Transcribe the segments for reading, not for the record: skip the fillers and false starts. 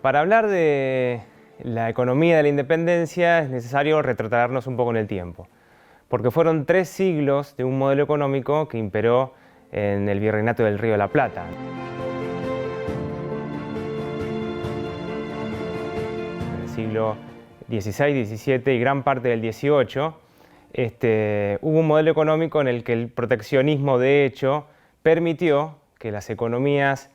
Para hablar de la economía de la independencia es necesario retrotraernos un poco en el tiempo, porque fueron 3 siglos de un modelo económico que imperó en el Virreinato del Río de la Plata. En el siglo XVI, XVII y gran parte del XVIII, hubo un modelo económico en el que el proteccionismo de hecho permitió que las economías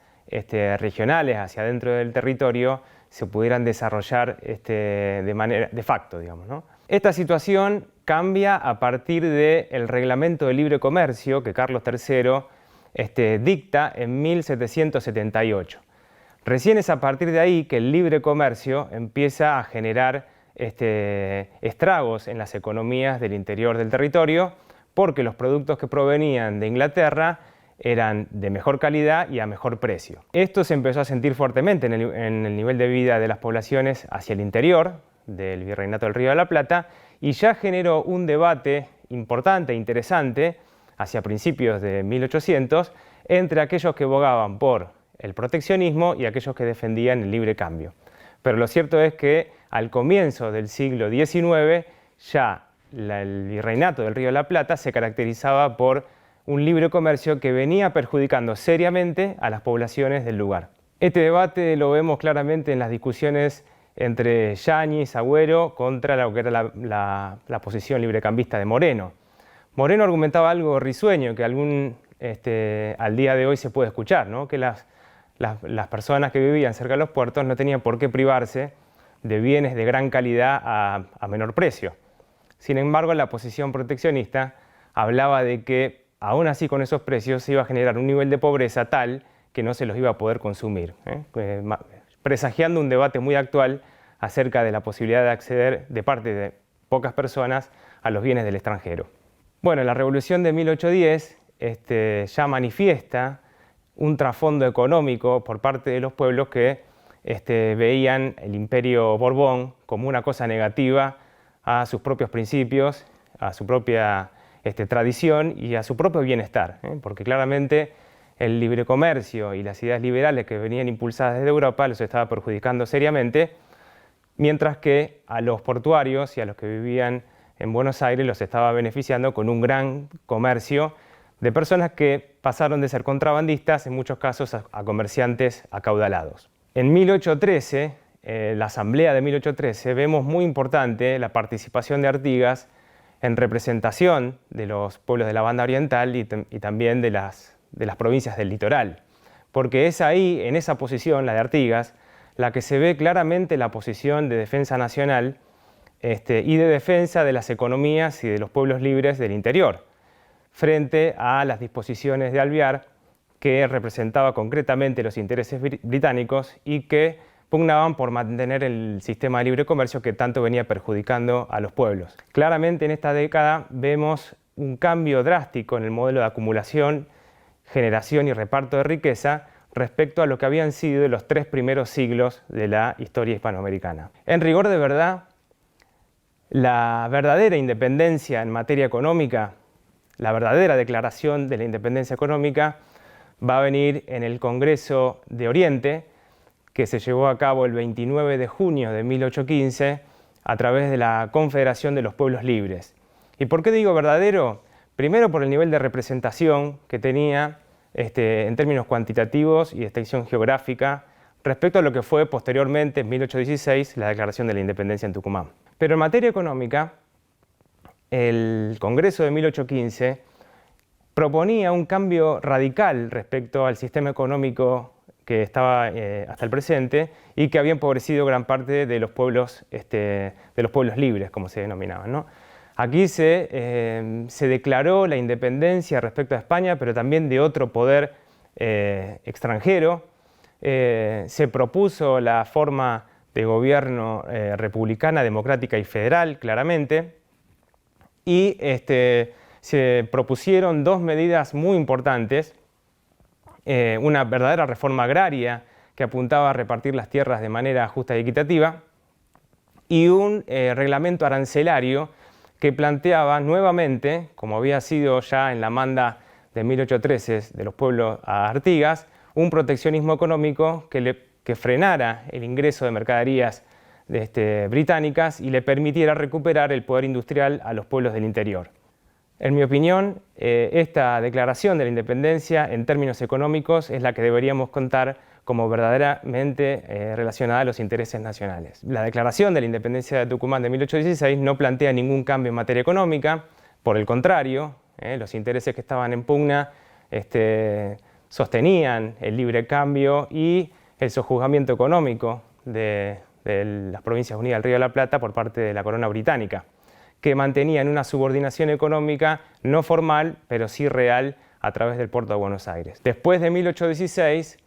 regionales hacia dentro del territorio se pudieran desarrollar de manera de facto, digamos, ¿no? Esta situación cambia a partir del Reglamento de Libre Comercio que Carlos III dicta en 1778. Recién es a partir de ahí que el libre comercio empieza a generar estragos en las economías del interior del territorio, porque los productos que provenían de Inglaterra eran de mejor calidad y a mejor precio. Esto se empezó a sentir fuertemente en el nivel de vida de las poblaciones hacia el interior del Virreinato del Río de la Plata y ya generó un debate importante e interesante hacia principios de 1800 entre aquellos que abogaban por el proteccionismo y aquellos que defendían el libre cambio. Pero lo cierto es que al comienzo del siglo XIX ya el Virreinato del Río de la Plata se caracterizaba por un libre comercio que venía perjudicando seriamente a las poblaciones del lugar. Este debate lo vemos claramente en las discusiones entre Yáñez, Agüero, contra lo que era la posición librecambista de Moreno. Moreno argumentaba algo risueño que al día de hoy se puede escuchar, ¿no? Que las personas que vivían cerca de los puertos no tenían por qué privarse de bienes de gran calidad a menor precio. Sin embargo, la posición proteccionista hablaba de que aún así con esos precios se iba a generar un nivel de pobreza tal que no se los iba a poder consumir, presagiando un debate muy actual acerca de la posibilidad de acceder de parte de pocas personas a los bienes del extranjero. Bueno, la Revolución de 1810 ya manifiesta un trasfondo económico por parte de los pueblos que veían el Imperio Borbón como una cosa negativa a sus propios principios, a su propia tradición y a su propio bienestar, porque claramente el libre comercio y las ideas liberales que venían impulsadas desde Europa los estaba perjudicando seriamente, mientras que a los portuarios y a los que vivían en Buenos Aires los estaba beneficiando con un gran comercio de personas que pasaron de ser contrabandistas, en muchos casos, a comerciantes acaudalados. En 1813, la Asamblea de 1813, vemos muy importante la participación de Artigas en representación de los pueblos de la banda oriental y también de las provincias del litoral. Porque es ahí, en esa posición, la de Artigas, la que se ve claramente la posición de defensa nacional y de defensa de las economías y de los pueblos libres del interior, frente a las disposiciones de Alvear, que representaba concretamente los intereses británicos y que pugnaban por mantener el sistema de libre comercio que tanto venía perjudicando a los pueblos. Claramente en esta década vemos un cambio drástico en el modelo de acumulación, generación y reparto de riqueza respecto a lo que habían sido los 3 primeros siglos de la historia hispanoamericana. En rigor de verdad, la verdadera independencia en materia económica, la verdadera declaración de la independencia económica va a venir en el Congreso de Oriente, que se llevó a cabo el 29 de junio de 1815 a través de la Confederación de los Pueblos Libres. ¿Y por qué digo verdadero? Primero por el nivel de representación que tenía en términos cuantitativos y de extensión geográfica respecto a lo que fue posteriormente, en 1816, la Declaración de la Independencia en Tucumán. Pero en materia económica, el Congreso de 1815 proponía un cambio radical respecto al sistema económico que estaba hasta el presente y que había empobrecido gran parte de los pueblos libres, como se denominaban, ¿no? Aquí se declaró la independencia respecto a España, pero también de otro poder extranjero. Se propuso la forma de gobierno republicana, democrática y federal, claramente, y se propusieron 2 medidas muy importantes. Una verdadera reforma agraria que apuntaba a repartir las tierras de manera justa y equitativa, y un reglamento arancelario que planteaba nuevamente, como había sido ya en la manda de 1813 de los pueblos a Artigas, un proteccionismo económico que que frenara el ingreso de mercaderías británicas y le permitiera recuperar el poder industrial a los pueblos del interior. En mi opinión, esta declaración de la independencia en términos económicos es la que deberíamos contar como verdaderamente relacionada a los intereses nacionales. La declaración de la independencia de Tucumán de 1816 no plantea ningún cambio en materia económica, por el contrario, los intereses que estaban en pugna sostenían el libre cambio y el sojuzgamiento económico de las Provincias Unidas del Río de la Plata por parte de la corona británica, que mantenían una subordinación económica no formal, pero sí real, a través del puerto de Buenos Aires. Después de 1816,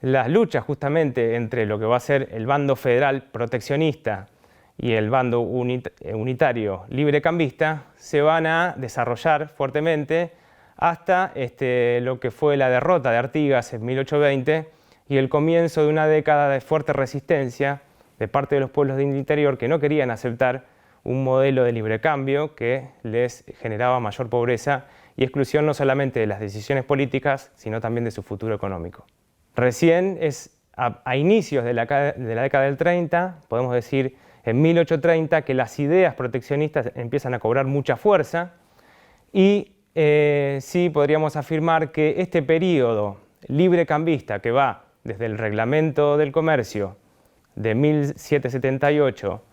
las luchas justamente entre lo que va a ser el bando federal proteccionista y el bando unitario librecambista se van a desarrollar fuertemente hasta lo que fue la derrota de Artigas en 1820 y el comienzo de una década de fuerte resistencia de parte de los pueblos del interior que no querían aceptar un modelo de libre cambio que les generaba mayor pobreza y exclusión no solamente de las decisiones políticas, sino también de su futuro económico. Recién es a inicios de la década del 30, podemos decir en 1830, que las ideas proteccionistas empiezan a cobrar mucha fuerza y sí podríamos afirmar que este periodo librecambista que va desde el Reglamento del Comercio de 1778,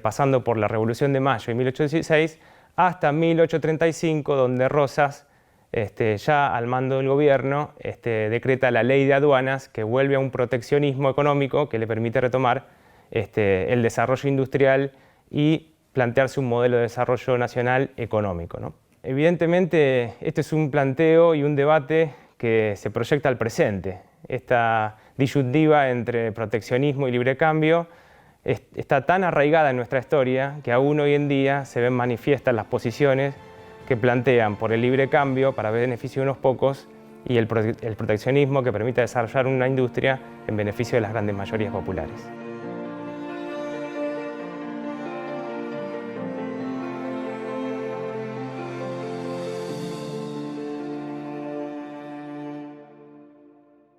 pasando por la Revolución de Mayo y 1816, hasta 1835, donde Rosas, ya al mando del gobierno, decreta la ley de aduanas que vuelve a un proteccionismo económico que le permite retomar el desarrollo industrial y plantearse un modelo de desarrollo nacional económico, ¿no? Evidentemente, este es un planteo y un debate que se proyecta al presente. Esta disyuntiva entre proteccionismo y libre cambio está tan arraigada en nuestra historia que aún hoy en día se ven manifiestas las posiciones que plantean por el libre cambio para beneficio de unos pocos y el proteccionismo que permite desarrollar una industria en beneficio de las grandes mayorías populares.